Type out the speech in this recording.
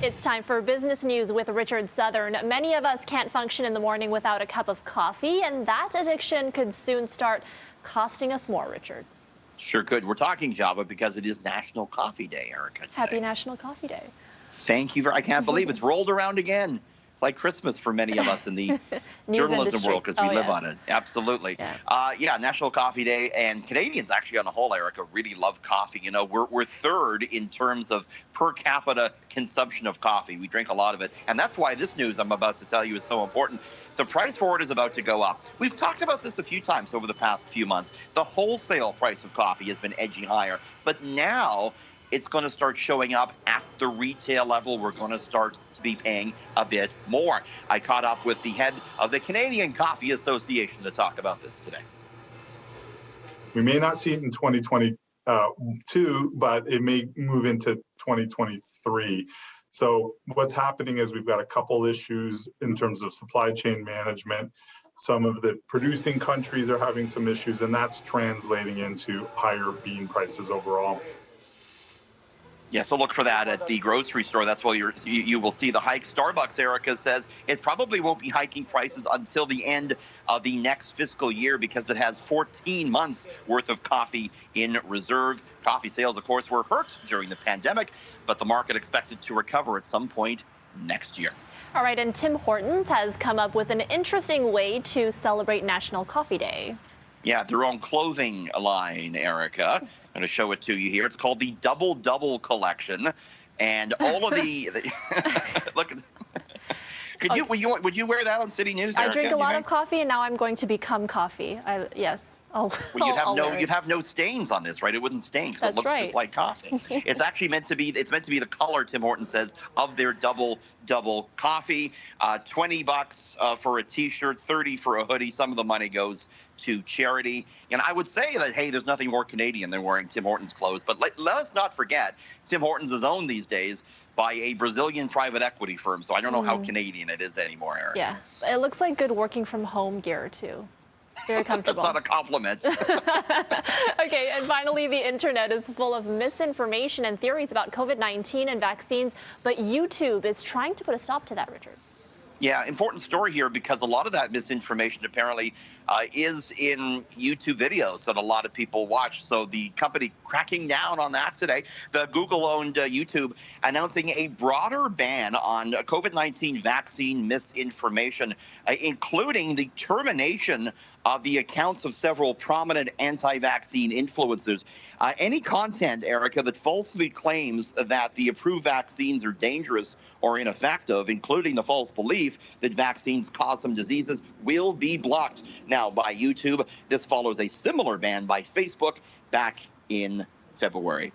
It's time for business news with Richard Southern. Many of us can't function in the morning without a cup of coffee, and that addiction could soon start costing us more, Richard. Sure could. We're talking Java because it is National Coffee Day, Erica, Happy today. National Coffee Day. Thank you. I can't believe it's rolled around again. It's like Christmas for many of us in the News journalism industry. world because we Oh, live yes. on it. Absolutely. Yeah. Yeah, National Coffee Day. And Canadians, actually, on the whole, Erica, really love coffee. You know, we're third in terms of per capita consumption of coffee. We drink a lot of it. And that's why this news I'm about to tell you is so important. The price for it is about to go up. We've talked about this a few times over the past few months. The wholesale price of coffee has been edging higher. But now it's going to start showing up at the retail level. We're going to start to be paying a bit more. I caught up with the head of the Canadian Coffee Association to talk about this today. We may not see it in 2022, but it may move into 2023. So what's happening is we've got a couple issues in terms of supply chain management. Some of the producing countries are having some issues, and that's translating into higher bean prices overall. Yeah, so look for that at the grocery store. That's why you will see the hike. Starbucks, Erica says, it probably won't be hiking prices until the end of the next fiscal year because it has 14 months worth of coffee in reserve. Coffee sales, of course, were hurt during the pandemic, but the market expected to recover at some point next year. All right, and Tim Hortons has come up with an interesting way to celebrate National Coffee Day. Yeah, their own clothing line, Erica. I'm going to show it to you here. It's called the Double Double Collection. And all of the look. Would you wear that on City News, Erica? I drink a lot of coffee, and now I'm going to become coffee. Yes. Oh, well, you'd have no stains on this, right? It wouldn't stain because it looks just like coffee. It's actually meant to be the color, Tim Hortons says, of their double coffee. $20 for a T-shirt, $30 for a hoodie. Some of the money goes to charity. And I would say that, hey, there's nothing more Canadian than wearing Tim Hortons clothes. But let us not forget, Tim Hortons is owned these days by a Brazilian private equity firm. So I don't know how Canadian it is anymore, Erica. Yeah, it looks like good working from home gear too. Very comfortable. That's not a compliment. Okay, and finally, the internet is full of misinformation and theories about COVID-19 and vaccines, but YouTube is trying to put a stop to that, Richard. Yeah, important story here because a lot of that misinformation apparently is in YouTube videos that a lot of people watch. So the company cracking down on that today, the Google-owned YouTube announcing a broader ban on COVID-19 vaccine misinformation, including the termination of the accounts of several prominent anti-vaccine influencers. Any content, Erica, that falsely claims that the approved vaccines are dangerous or ineffective, including the false belief that vaccines cause some diseases, will be blocked now by YouTube. This follows a similar ban by Facebook back in February.